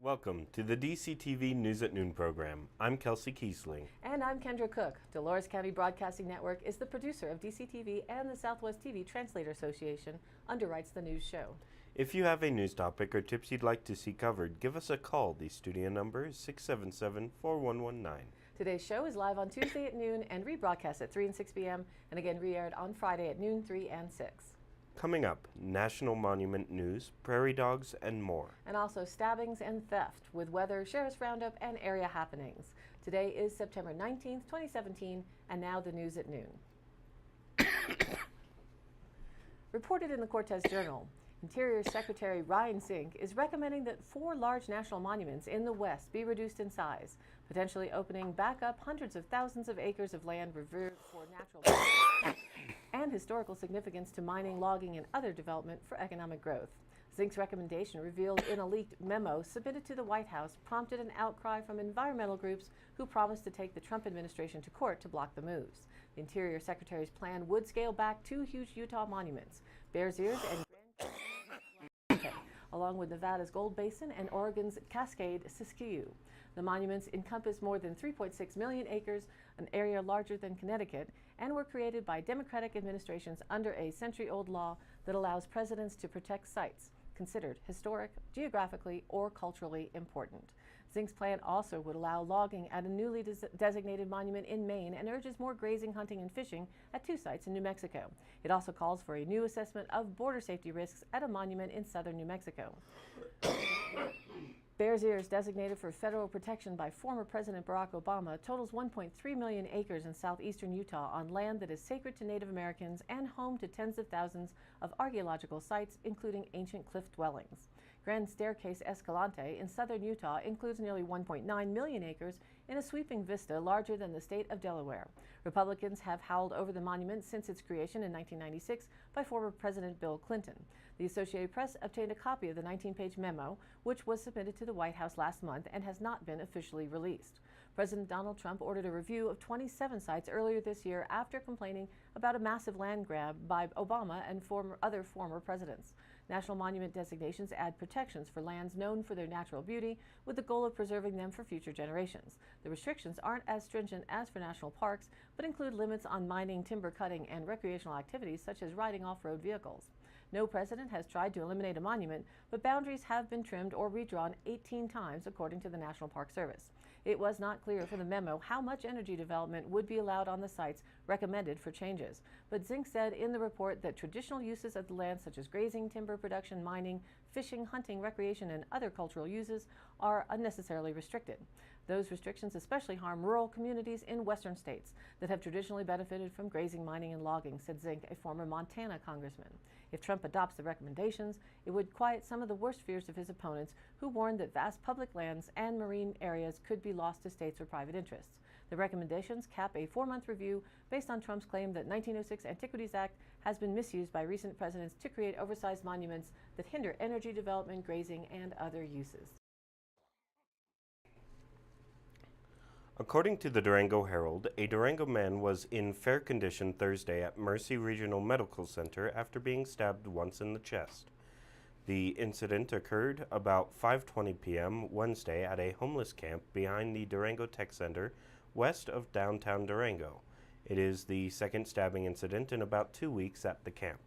Welcome to the DCTV News at Noon program. I'm Kelsey Kiesling. And I'm Kendra Cook. Dolores County Broadcasting Network is the producer of DCTV, and the Southwest TV Translator Association underwrites the news show. If you have a news topic or tips you'd like to see covered, give us a call. The studio number is 677-4119. Today's show is live on Tuesday at noon and rebroadcast at 3 and 6 p.m. and again re-aired on Friday at noon, 3 and 6. Coming up, National Monument News, prairie dogs, and more. And also stabbings and theft with weather, sheriff's roundup, and area happenings. Today is September 19th, 2017, and now the news at noon. Reported in the Cortez Journal, Interior Secretary Ryan Zink is recommending that 4 large national monuments in the West be reduced in size, potentially opening back up hundreds of thousands of acres of land reserved for natural and historical significance to mining, logging, and other development for economic growth. Zink's recommendation, revealed in a leaked memo submitted to the White House, prompted an outcry from environmental groups who promised to take the Trump administration to court to block the moves. The Interior Secretary's plan would scale back 2 huge Utah monuments, Bears Ears and Grand along with Nevada's Gold Basin and Oregon's Cascade Siskiyou. The monuments encompass more than 3.6 million acres, an area larger than Connecticut, and were created by Democratic administrations under a century-old law that allows presidents to protect sites considered historic, geographically, or culturally important. Zink's plan also would allow logging at a newly designated monument in Maine and urges more grazing, hunting, and fishing at 2 sites in New Mexico. It also calls for a new assessment of border safety risks at a monument in southern New Mexico. Bears Ears, designated for federal protection by former President Barack Obama, totals 1.3 million acres in southeastern Utah on land that is sacred to Native Americans and home to tens of thousands of archaeological sites, including ancient cliff dwellings. Grand Staircase Escalante in southern Utah includes nearly 1.9 million acres in a sweeping vista larger than the state of Delaware. Republicans have howled over the monument since its creation in 1996 by former President Bill Clinton. The Associated Press obtained a copy of the 19-page memo, which was submitted to the White House last month and has not been officially released. President Donald Trump ordered a review of 27 sites earlier this year after complaining about a massive land grab by Obama and other former presidents. National monument designations add protections for lands known for their natural beauty with the goal of preserving them for future generations. The restrictions aren't as stringent as for national parks, but include limits on mining, timber cutting, and recreational activities such as riding off-road vehicles. No president has tried to eliminate a monument, but boundaries have been trimmed or redrawn 18 times, according to the National Park Service. It was not clear from the memo how much energy development would be allowed on the sites recommended for changes. But Zink said in the report that traditional uses of the land, such as grazing, timber production, mining, fishing, hunting, recreation, and other cultural uses, are unnecessarily restricted. Those restrictions especially harm rural communities in western states that have traditionally benefited from grazing, mining, and logging, said Zink, a former Montana congressman. If Trump adopts the recommendations, it would quiet some of the worst fears of his opponents, who warned that vast public lands and marine areas could be lost to states or private interests. The recommendations cap a 4-month review based on Trump's claim that 1906 Antiquities Act has been misused by recent presidents to create oversized monuments that hinder energy development, grazing, and other uses. According to the Durango Herald, a Durango man was in fair condition Thursday at Mercy Regional Medical Center after being stabbed once in the chest. The incident occurred about 5:20 p.m. Wednesday at a homeless camp behind the Durango Tech Center west of downtown Durango. It is the second stabbing incident in about 2 weeks at the camp.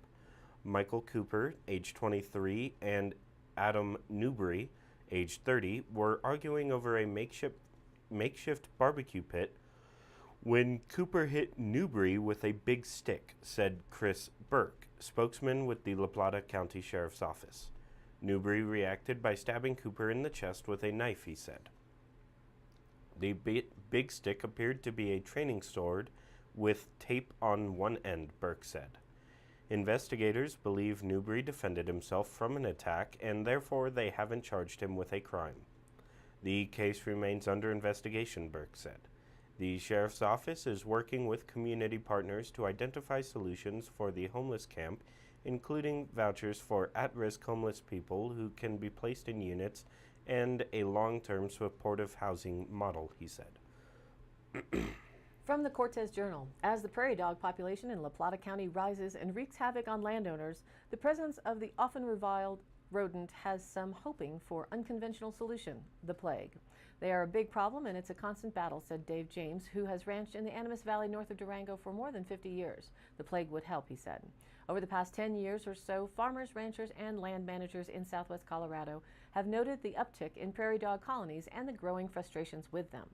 Michael Cooper, age 23, and Adam Newbury, age 30, were arguing over a makeshift barbecue pit when Cooper hit Newbury with a big stick, said Chris Burke, spokesman with the La Plata County Sheriff's Office. Newbury reacted by stabbing Cooper in the chest with a knife, he said. The big stick appeared to be a training sword with tape on one end, Burke said. Investigators believe Newbury defended himself from an attack, and therefore they haven't charged him with a crime. The case remains under investigation, Burke said. The Sheriff's Office is working with community partners to identify solutions for the homeless camp, including vouchers for at-risk homeless people who can be placed in units and a long-term supportive housing model, he said. From the Cortez Journal, as the prairie dog population in La Plata County rises and wreaks havoc on landowners, the presence of the often reviled rodent has some hoping for unconventional solution, the plague. They are a big problem and it's a constant battle, said Dave James, who has ranched in the Animas Valley north of Durango for more than 50 years. The plague would help, he said. Over the past 10 years or so, farmers, ranchers, and land managers in southwest Colorado have noted the uptick in prairie dog colonies and the growing frustrations with them.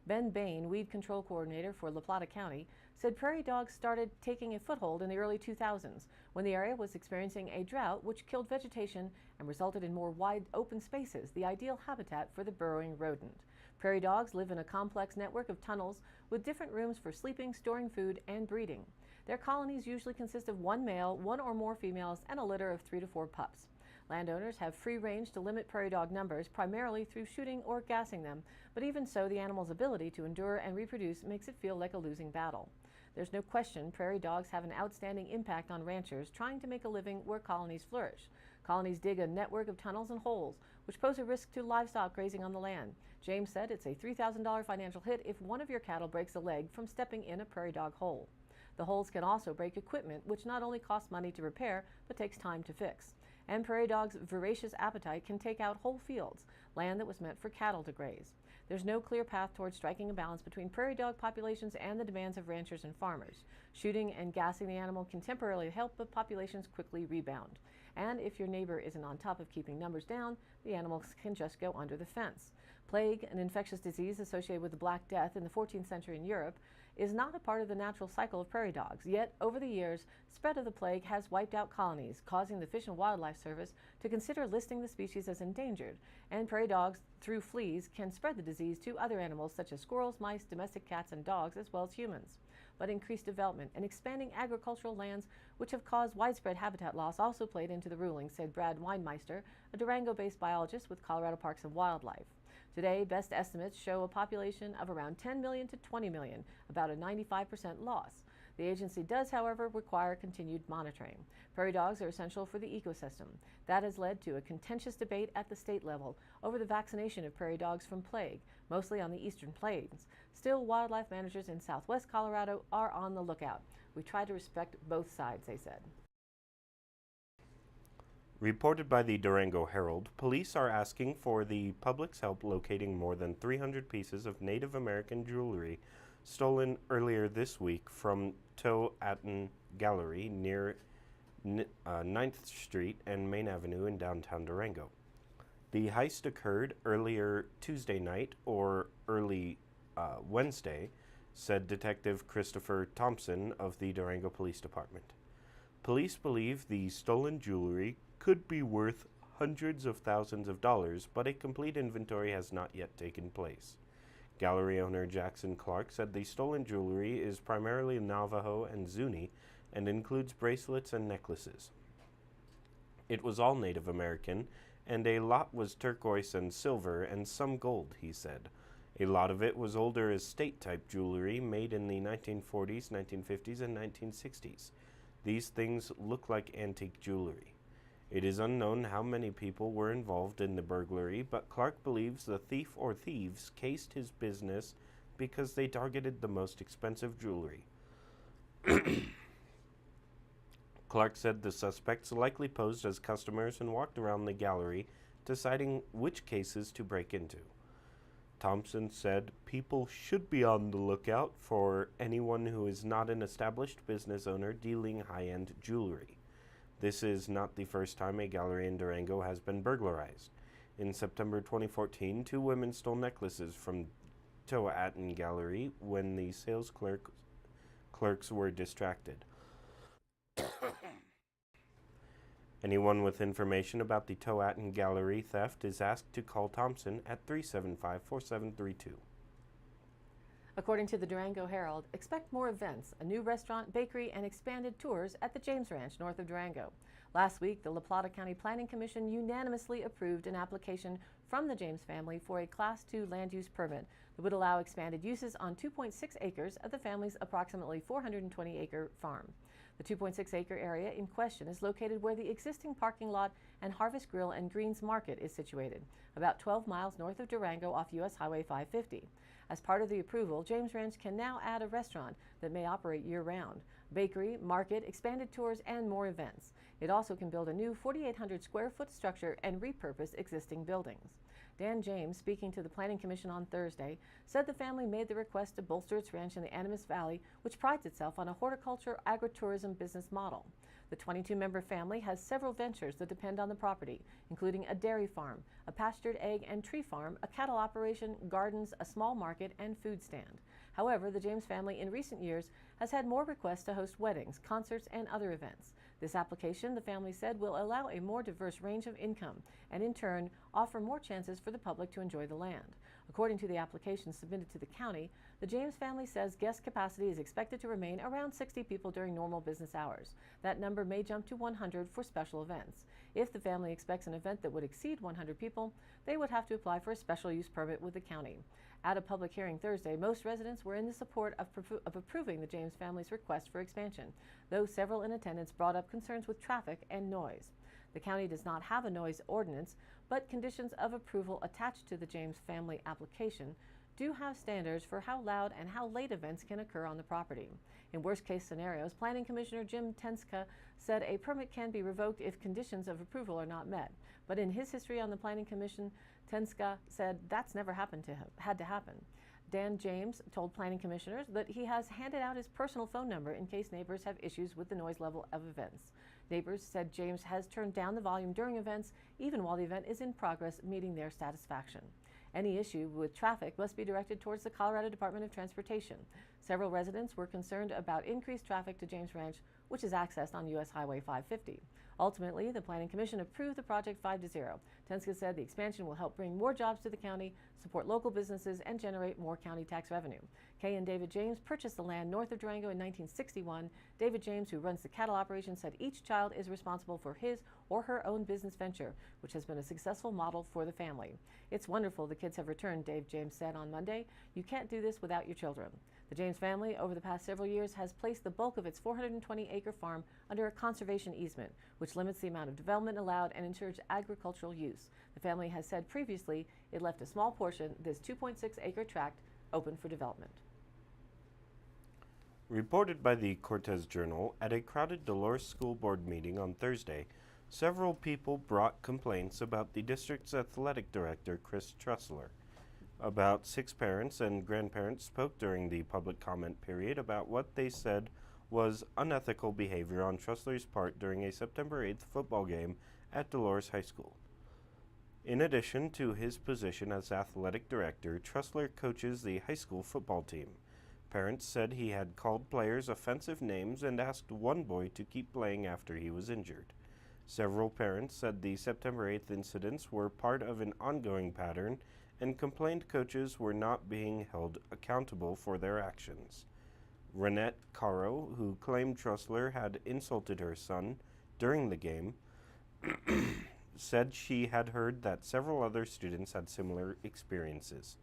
Ben Bain, weed control coordinator for La Plata County, said prairie dogs started taking a foothold in the early 2000s when the area was experiencing a drought which killed vegetation and resulted in more wide open spaces, the ideal habitat for the burrowing rodent. Prairie dogs live in a complex network of tunnels with different rooms for sleeping, storing food, and breeding. Their colonies usually consist of one male, one or more females, and a litter of 3 to 4 pups. Landowners have free range to limit prairie dog numbers, primarily through shooting or gassing them, but even so, the animal's ability to endure and reproduce makes it feel like a losing battle. There's no question prairie dogs have an outstanding impact on ranchers trying to make a living where colonies flourish. Colonies dig a network of tunnels and holes, which pose a risk to livestock grazing on the land. James said it's a $3,000 financial hit if one of your cattle breaks a leg from stepping in a prairie dog hole. The holes can also break equipment, which not only costs money to repair, but takes time to fix. And prairie dogs' voracious appetite can take out whole fields, land that was meant for cattle to graze. There's no clear path towards striking a balance between prairie dog populations and the demands of ranchers and farmers. Shooting and gassing the animal can temporarily help, but populations quickly rebound. And if your neighbor isn't on top of keeping numbers down, the animals can just go under the fence. Plague, an infectious disease associated with the Black Death in the 14th century in Europe, is not a part of the natural cycle of prairie dogs. Yet, over the years, spread of the plague has wiped out colonies, causing the Fish and Wildlife Service to consider listing the species as endangered. And prairie dogs, through fleas, can spread the disease to other animals such as squirrels, mice, domestic cats, and dogs, as well as humans. But increased development and expanding agricultural lands, which have caused widespread habitat loss, also played into the ruling, said Brad Weinmeister, a Durango-based biologist with Colorado Parks and Wildlife. Today, best estimates show a population of around 10 million to 20 million, about a 95% loss. The agency does, however, require continued monitoring. Prairie dogs are essential for the ecosystem. That has led to a contentious debate at the state level over the vaccination of prairie dogs from plague, mostly on the eastern plains. Still, wildlife managers in southwest Colorado are on the lookout. We try to respect both sides, they said. Reported by the Durango Herald, police are asking for the public's help locating more than 300 pieces of Native American jewelry stolen earlier this week from Tow-Atten Gallery near 9th Street and Main Avenue in downtown Durango. The heist occurred earlier Tuesday night or early Wednesday, said Detective Christopher Thompson of the Durango Police Department. Police believe the stolen jewelry could be worth hundreds of thousands of dollars, but a complete inventory has not yet taken place. Gallery owner Jackson Clark said the stolen jewelry is primarily Navajo and Zuni and includes bracelets and necklaces. It was all Native American, and a lot was turquoise and silver and some gold, he said. A lot of it was older estate-type jewelry made in the 1940s, 1950s, and 1960s. These things look like antique jewelry. It is unknown how many people were involved in the burglary, but Clark believes the thief or thieves cased his business because they targeted the most expensive jewelry. Clark said the suspects likely posed as customers and walked around the gallery, deciding which cases to break into. Thompson said people should be on the lookout for anyone who is not an established business owner dealing high-end jewelry. This is not the first time a gallery in Durango has been burglarized. In September 2014, 2 women stole necklaces from Tow-Atten Gallery when the sales clerks were distracted. Anyone with information about the Tow-Atten Gallery theft is asked to call Thompson at 375-4732. According to the Durango Herald, expect more events, a new restaurant, bakery, and expanded tours at the James Ranch north of Durango. Last week, the La Plata County Planning Commission unanimously approved an application from the James family for a Class II land use permit that would allow expanded uses on 2.6 acres of the family's approximately 420-acre farm. The 2.6-acre area in question is located where the existing parking lot and Harvest Grill and Greens Market is situated, about 12 miles north of Durango off U.S. Highway 550. As part of the approval, James Ranch can now add a restaurant that may operate year-round, bakery, market, expanded tours, and more events. It also can build a new 4,800 square foot structure and repurpose existing buildings. Dan James, speaking to the Planning Commission on Thursday, said the family made the request to bolster its ranch in the Animas Valley, which prides itself on a horticulture agritourism business model. The 22-member family has several ventures that depend on the property, including a dairy farm, a pastured egg and tree farm, a cattle operation, gardens, a small market, and food stand. However, the James family in recent years has had more requests to host weddings, concerts, and other events. This application, the family said, will allow a more diverse range of income and, in turn, offer more chances for the public to enjoy the land. According to the application submitted to the county, the James family says guest capacity is expected to remain around 60 people during normal business hours. That number may jump to 100 for special events. If the family expects an event that would exceed 100 people, they would have to apply for a special use permit with the county. At a public hearing Thursday, most residents were in the support of approving the James family's request for expansion, though several in attendance brought up concerns with traffic and noise. The county does not have a noise ordinance, but conditions of approval attached to the James family application do have standards for how loud and how late events can occur on the property. In worst-case scenarios, Planning Commissioner Jim Tenska said a permit can be revoked if conditions of approval are not met. But in his history on the Planning Commission, Tenska said that's never happened to him, had to happen. Dan James told planning commissioners that he has handed out his personal phone number in case neighbors have issues with the noise level of events. Neighbors said James has turned down the volume during events, even while the event is in progress, meeting their satisfaction. Any issue with traffic must be directed towards the Colorado Department of Transportation. Several residents were concerned about increased traffic to James Ranch, which is accessed on U.S. Highway 550. Ultimately, the Planning Commission approved the project 5-0. Tenska said the expansion will help bring more jobs to the county, support local businesses, and generate more county tax revenue. Kay and David James purchased the land north of Durango in 1961. David James, who runs the cattle operation, said each child is responsible for his or her own business venture, which has been a successful model for the family. It's wonderful the kids have returned, Dave James said on Monday. You can't do this without your children. The James family, over the past several years, has placed the bulk of its 420-acre farm under a conservation easement, which limits the amount of development allowed and ensures agricultural use. The family has said previously it left a small portion, this 2.6-acre tract, open for development. Reported by the Cortez Journal, at a crowded Dolores School Board meeting on Thursday, several people brought complaints about the district's athletic director, Chris Trussler. About 6 parents and grandparents spoke during the public comment period about what they said was unethical behavior on Trussler's part during a September 8th football game at Dolores High School. In addition to his position as athletic director, Trussler coaches the high school football team. Parents said he had called players offensive names and asked one boy to keep playing after he was injured. Several parents said the September 8th incidents were part of an ongoing pattern and complained coaches were not being held accountable for their actions. Renette Caro, who claimed Trussler had insulted her son during the game, said she had heard that several other students had similar experiences.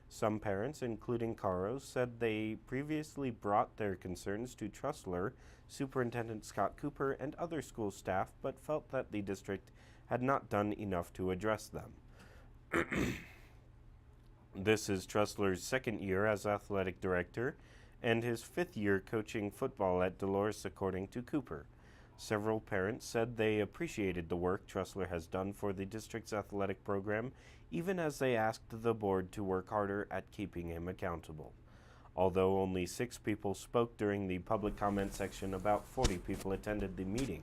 Some parents, including Caro, said they previously brought their concerns to Trussler, Superintendent Scott Cooper, and other school staff, but felt that the district had not done enough to address them. This is Trussler's second year as athletic director and his 5th year coaching football at Dolores, according to Cooper. Several parents said they appreciated the work Trussler has done for the district's athletic program, even as they asked the board to work harder at keeping him accountable. Although only 6 people spoke during the public comment section, about 40 people attended the meeting,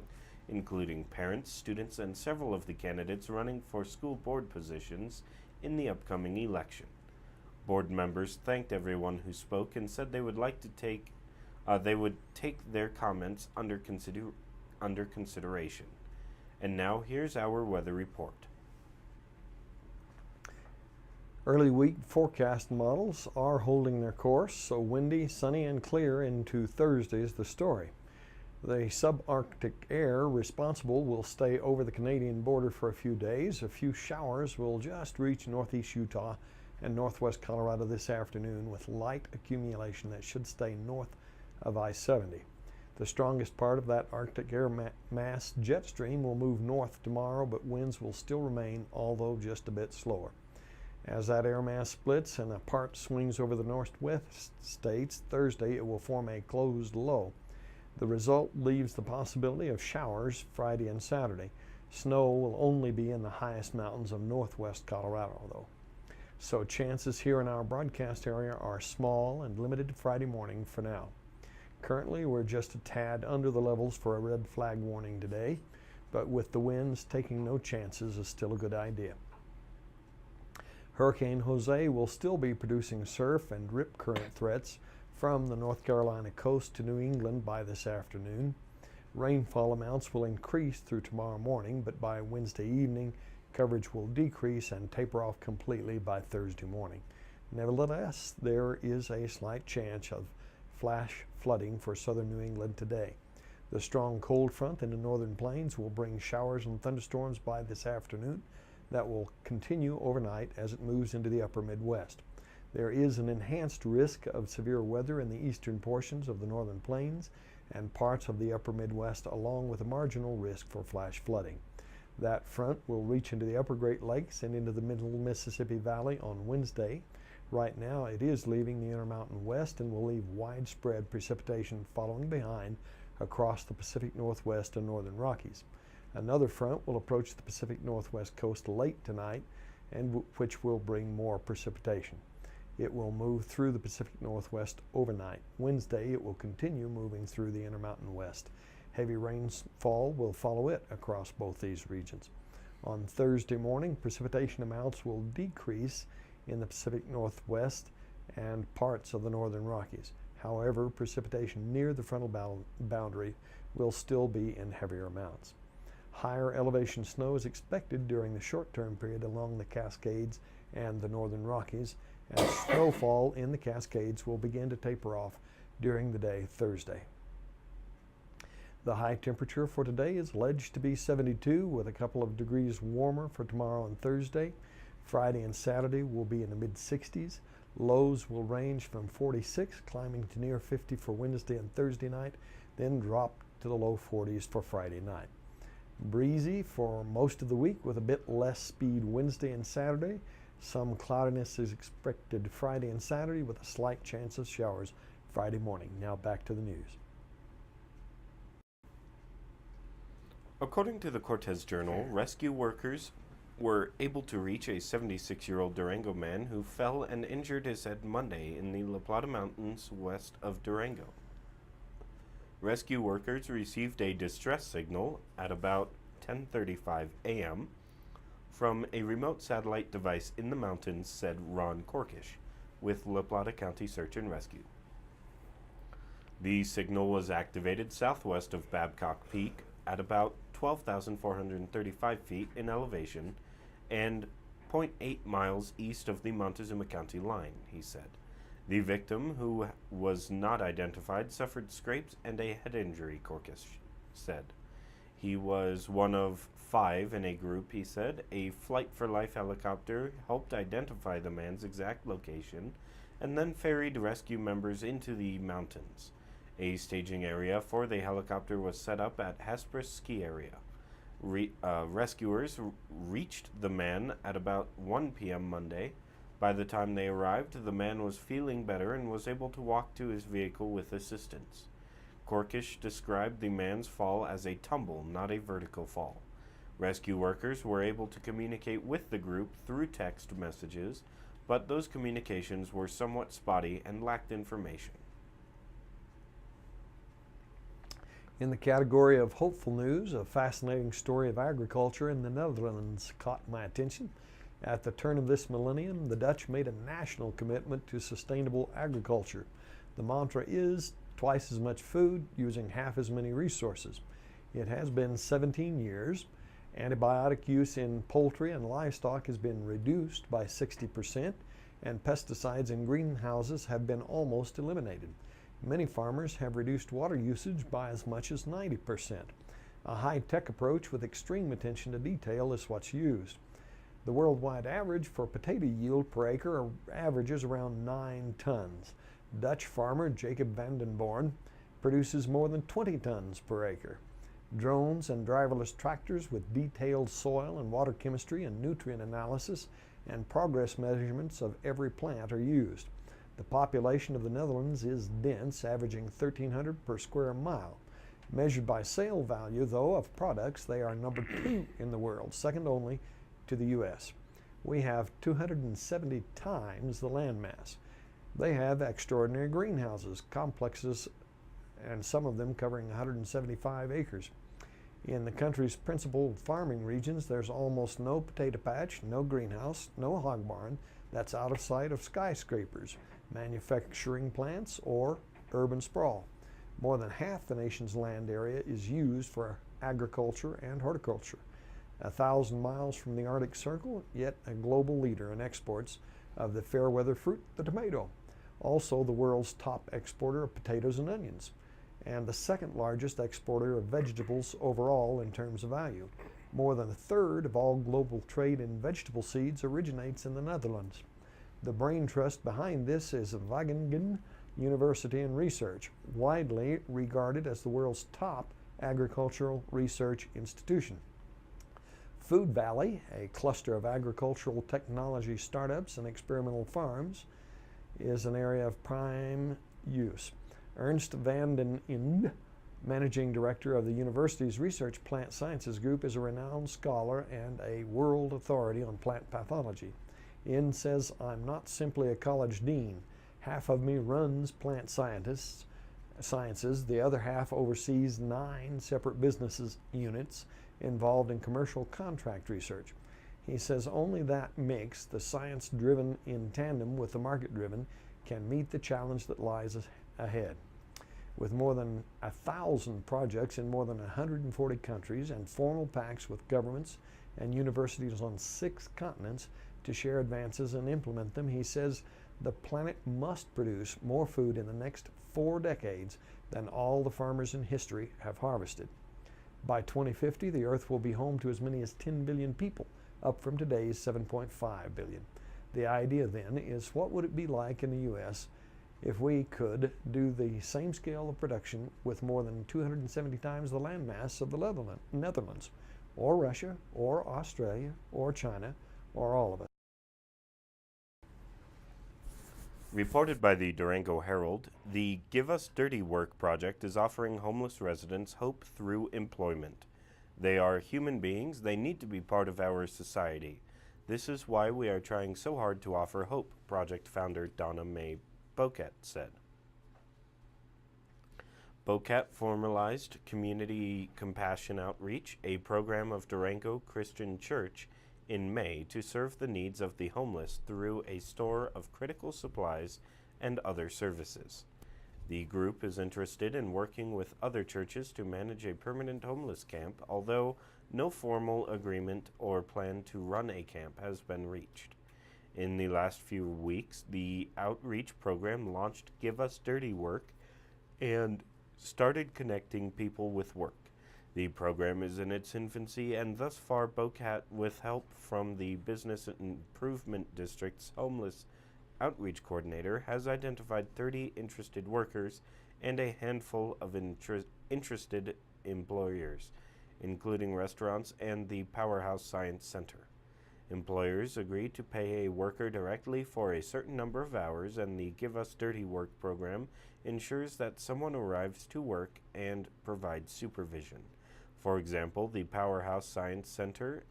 including parents, students, and several of the candidates running for school board positions in the upcoming election. Board members thanked everyone who spoke and said they would take their comments under consideration. And now here's our weather report. Early week forecast models are holding their course, so windy, sunny, and clear into Thursday is the story. The subarctic air responsible will stay over the Canadian border for a few days. A few showers will just reach northeast Utah and northwest Colorado this afternoon, with light accumulation that should stay north of I-70. The strongest part of that Arctic air mass jet stream will move north tomorrow, but winds will still remain, although just a bit slower. As that air mass splits and a part swings over the northwest states Thursday, it will form a closed low. The result leaves the possibility of showers Friday and Saturday. Snow will only be in the highest mountains of northwest Colorado, though. So chances here in our broadcast area are small and limited to Friday morning for now. Currently, we're just a tad under the levels for a red flag warning today, but with the winds, taking no chances is still a good idea. Hurricane Jose will still be producing surf and rip current threats from the North Carolina coast to New England by this afternoon. Rainfall amounts will increase through tomorrow morning, but by Wednesday evening, coverage will decrease and taper off completely by Thursday morning. Nevertheless, there is a slight chance of flash flooding for southern New England today. The strong cold front in the northern plains will bring showers and thunderstorms by this afternoon that will continue overnight as it moves into the upper Midwest. There is an enhanced risk of severe weather in the eastern portions of the northern plains and parts of the upper Midwest, along with a marginal risk for flash flooding. That front will reach into the upper Great Lakes and into the middle Mississippi Valley on Wednesday. Right now it is leaving the Intermountain West and will leave widespread precipitation following behind across the Pacific Northwest and Northern Rockies. Another front will approach the Pacific Northwest coast late tonight, and which will bring more precipitation. It will move through the Pacific Northwest overnight. Wednesday, it will continue moving through the Intermountain West. Heavy rainfall will follow it across both these regions. On Thursday morning, precipitation amounts will decrease in the Pacific Northwest and parts of the Northern Rockies. However, precipitation near the frontal boundary will still be in heavier amounts. Higher elevation snow is expected during the short-term period along the Cascades and the Northern Rockies, and snowfall in the Cascades will begin to taper off during the day Thursday. The high temperature for today is alleged to be 72, with a couple of degrees warmer for tomorrow and Thursday. Friday and Saturday will be in the mid-60s. Lows will range from 46, climbing to near 50 for Wednesday and Thursday night, then drop to the low 40s for Friday night. Breezy for most of the week with a bit less speed Wednesday and Saturday. Some cloudiness is expected Friday and Saturday with a slight chance of showers Friday morning. Now back to the news. According to the Cortez Journal, rescue workers were able to reach a 76-year-old Durango man who fell and injured his head Monday in the La Plata Mountains west of Durango. Rescue workers received a distress signal at about 10:35 a.m. from a remote satellite device in the mountains, said Ron Korkish with La Plata County Search and Rescue. The signal was activated southwest of Babcock Peak at about 12,435 feet in elevation and 0.8 miles east of the Montezuma County line, he said. The victim, who was not identified, suffered scrapes and a head injury, Korkish said. He was one of 5 in a group, he said. A Flight for Life helicopter helped identify the man's exact location and then ferried rescue members into the mountains. A staging area for the helicopter was set up at Hesperus Ski Area. Rescuers reached the man at about 1 p.m. Monday. By the time they arrived, the man was feeling better and was able to walk to his vehicle with assistance. Korkish described the man's fall as a tumble, not a vertical fall. Rescue workers were able to communicate with the group through text messages, but those communications were somewhat spotty and lacked information. In the category of hopeful news, a fascinating story of agriculture in the Netherlands caught my attention. At the turn of this millennium, the Dutch made a national commitment to sustainable agriculture. The mantra is twice as much food using half as many resources. It has been 17 years. Antibiotic use in poultry and livestock has been reduced by 60%, and pesticides in greenhouses have been almost eliminated. Many farmers have reduced water usage by as much as 90%. A high-tech approach with extreme attention to detail is what's used. The worldwide average for potato yield per acre averages around 9 tons. Dutch farmer Jacob van den Born produces more than 20 tons per acre. Drones and driverless tractors with detailed soil and water chemistry and nutrient analysis and progress measurements of every plant are used. The population of the Netherlands is dense, averaging 1,300 per square mile. Measured by sale value, though, of products, they are number 2 in the world, second only to the U.S. We have 270 times the landmass. They have extraordinary greenhouses, complexes, and some of them covering 175 acres. In the country's principal farming regions, there's almost no potato patch, no greenhouse, no hog barn that's out of sight of skyscrapers, manufacturing plants, or urban sprawl. More than half the nation's land area is used for agriculture and horticulture. 1,000 miles from the Arctic Circle, yet a global leader in exports of the fair weather fruit, the tomato. Also the world's top exporter of potatoes and onions, and the second largest exporter of vegetables overall in terms of value. More than a third of all global trade in vegetable seeds originates in the Netherlands. The brain trust behind this is Wageningen University and Research, widely regarded as the world's top agricultural research institution. Food Valley, a cluster of agricultural technology startups and experimental farms, is an area of prime use. Ernst van den Inde, managing director of the university's Research Plant Sciences Group, is a renowned scholar and a world authority on plant pathology. Inde says, "I'm not simply a college dean. Half of me runs plant sciences, the other half oversees 9 separate business units involved in commercial contract research." He says only that mix, the science-driven in tandem with the market-driven, can meet the challenge that lies ahead. With more than 1,000 projects in more than 140 countries and formal pacts with governments and universities on 6 continents to share advances and implement them, he says the planet must produce more food in the next 4 decades than all the farmers in history have harvested. By 2050, the Earth will be home to as many as 10 billion people, up from today's 7.5 billion. The idea then is, what would it be like in the U.S. if we could do the same scale of production with more than 270 times the landmass of the Netherlands, or Russia, or Australia, or China, or all of it? Reported by the Durango Herald, the Give Us Dirty Work project is offering homeless residents hope through employment. They are human beings. They need to be part of our society. This is why we are trying so hard to offer hope, project founder Donna Mae Bocat said. Bocat formalized Community Compassion Outreach, a program of Durango Christian Church, in May to serve the needs of the homeless through a store of critical supplies and other services. The group is interested in working with other churches to manage a permanent homeless camp, although no formal agreement or plan to run a camp has been reached. In the last few weeks, the outreach program launched Give Us Dirty Work and started connecting people with work. The program is in its infancy, and thus far Bocat, with help from the Business Improvement District's homeless outreach coordinator, has identified 30 interested workers and a handful of interested employers, including restaurants and the Powerhouse Science Center. Employers agree to pay a worker directly for a certain number of hours, and the Give Us Dirty Work program ensures that someone arrives to work and provides supervision. For example, the Powerhouse Science Center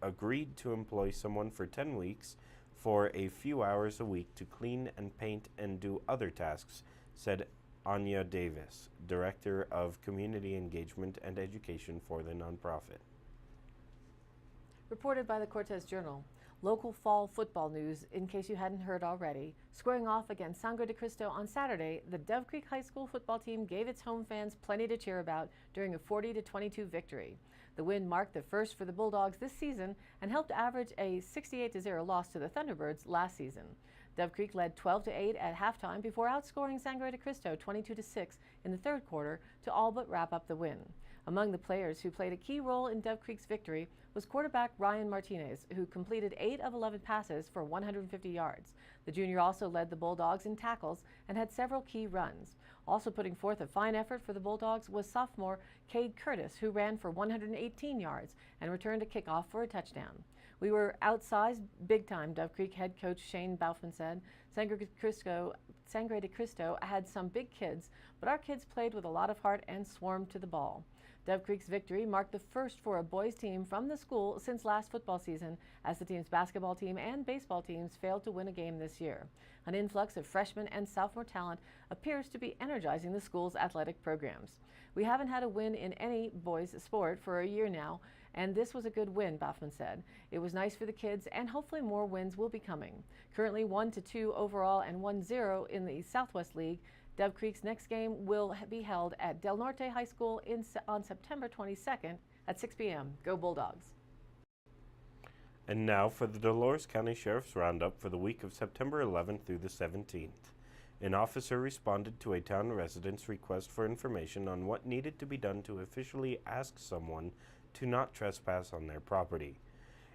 agreed to employ someone for 10 weeks for a few hours a week to clean and paint and do other tasks, said Anya Davis, Director of Community Engagement and Education for the nonprofit. Reported by the Cortez Journal, local fall football news, in case you hadn't heard already. Squaring off against Sangre de Cristo on Saturday, the Dove Creek High School football team gave its home fans plenty to cheer about during a 40-22 victory. The win marked the first for the Bulldogs this season and helped average a 68-0 loss to the Thunderbirds last season. Dove Creek led 12-8 at halftime before outscoring Sangre de Cristo 22-6 in the third quarter to all but wrap up the win. Among the players who played a key role in Dove Creek's victory was quarterback Ryan Martinez, who completed 8 of 11 passes for 150 yards. The junior also led the Bulldogs in tackles and had several key runs. Also putting forth a fine effort for the Bulldogs was sophomore Cade Curtis, who ran for 118 yards and returned a kickoff for a touchdown. We were outsized big time, Dove Creek head coach Shane Baufman said. Sangre de Cristo had some big kids, but our kids played with a lot of heart and swarmed to the ball. Dove Creek's victory marked the first for a boys team from the school since last football season, as the team's basketball team and baseball teams failed to win a game this year. An influx of freshman and sophomore talent appears to be energizing the school's athletic programs. We haven't had a win in any boys sport for a year now, and this was a good win, Baufman said. It was nice for the kids, and hopefully more wins will be coming. Currently 1-2 overall and 1-0 in the Southwest League. Dove Creek's next game will be held at Del Norte High School on September 22nd at 6 p.m. Go Bulldogs. And now for the Dolores County Sheriff's Roundup for the week of September 11th through the 17th. An officer responded to a town resident's request for information on what needed to be done to officially ask someone to not trespass on their property.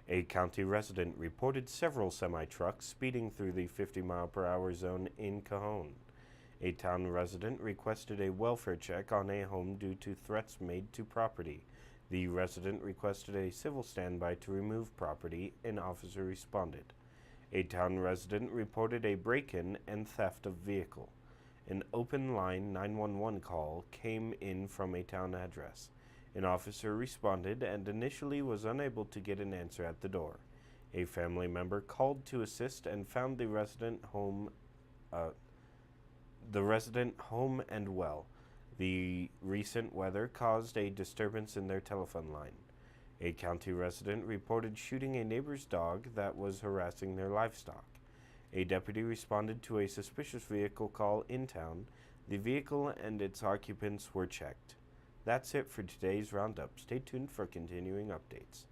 A county resident reported several semi-trucks speeding through the 50-mile-per-hour zone in Cajon. A town resident requested a welfare check on a home due to threats made to property. The resident requested a civil standby to remove property. An officer responded. A town resident reported a break-in and theft of vehicle. An open line 911 call came in from a town address. An officer responded and initially was unable to get an answer at the door. A family member called to assist and found the resident home and well. The recent weather caused a disturbance in their telephone line. A county resident reported shooting a neighbor's dog that was harassing their livestock. A deputy responded to a suspicious vehicle call in town. The vehicle and its occupants were checked. That's it for today's roundup. Stay tuned for continuing updates.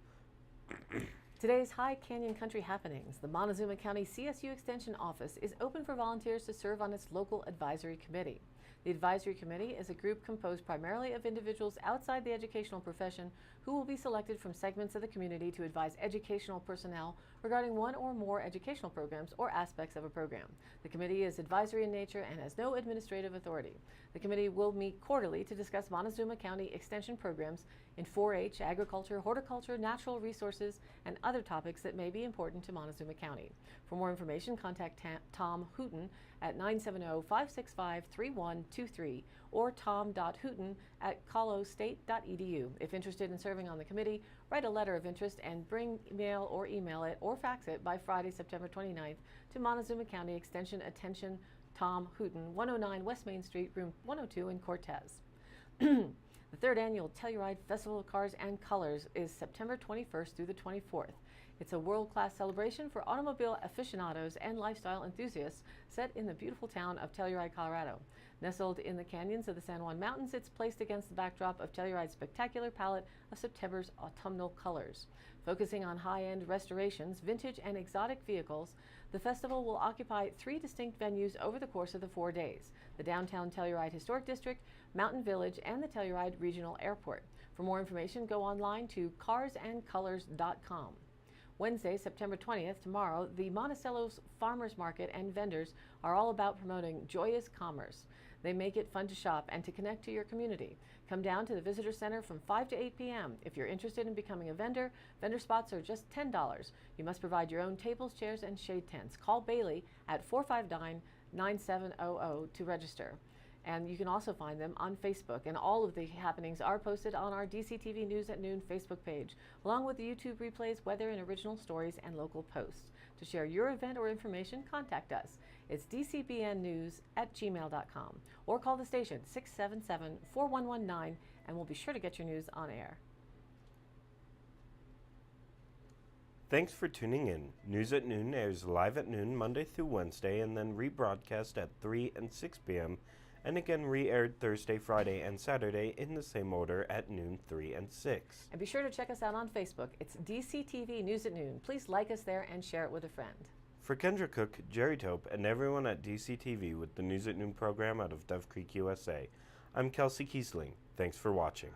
Today's High Canyon Country happenings. The Montezuma County CSU Extension Office is open for volunteers to serve on its local advisory committee. The advisory committee is a group composed primarily of individuals outside the educational profession who will be selected from segments of the community to advise educational personnel regarding one or more educational programs or aspects of a program. The committee is advisory in nature and has no administrative authority. The committee will meet quarterly to discuss Montezuma County Extension programs in 4-H, agriculture, horticulture, natural resources, and other topics that may be important to Montezuma County. For more information, contact Tom Hooten at 970-565-3123 or tom.hooten@colostate.edu. If interested in serving on the committee, write a letter of interest and bring mail or email it or fax it by Friday, September 29th to Montezuma County Extension Attention Tom Hooten, 109 West Main Street, room 102 in Cortez. The third annual Telluride Festival of Cars and Colors is September 21st through the 24th. It's a world-class celebration for automobile aficionados and lifestyle enthusiasts set in the beautiful town of Telluride, Colorado. Nestled in the canyons of the San Juan Mountains, it's placed against the backdrop of Telluride's spectacular palette of September's autumnal colors. Focusing on high-end restorations, vintage and exotic vehicles, the festival will occupy 3 distinct venues over the course of the 4 days: the downtown Telluride Historic District, Mountain Village, and the Telluride Regional Airport. For more information, go online to carsandcolors.com. Wednesday, September 20th, tomorrow, the Monticello's Farmers Market and vendors are all about promoting joyous commerce. They make it fun to shop and to connect to your community. Come down to the Visitor Center from 5 to 8 p.m. If you're interested in becoming a vendor, vendor spots are just $10. You must provide your own tables, chairs, and shade tents. Call Bailey at 459-9700 to register. And you can also find them on Facebook. And all of the happenings are posted on our DCTV News at Noon Facebook page, along with the YouTube replays, weather and original stories, and local posts. To share your event or information, contact us. It's dcbnnews@gmail.com or call the station 677-4119 and we'll be sure to get your news on air. Thanks for tuning in. News at Noon airs live at noon Monday through Wednesday and then rebroadcast at 3 and 6 p.m. and again re-aired Thursday, Friday, and Saturday in the same order at noon, 3, and 6. And be sure to check us out on Facebook. It's DCTV News at Noon. Please like us there and share it with a friend. For Kendra Cook, Jerry Tope, and everyone at DCTV with the News at Noon program out of Dove Creek, USA, I'm Kelsey Kiesling. Thanks for watching.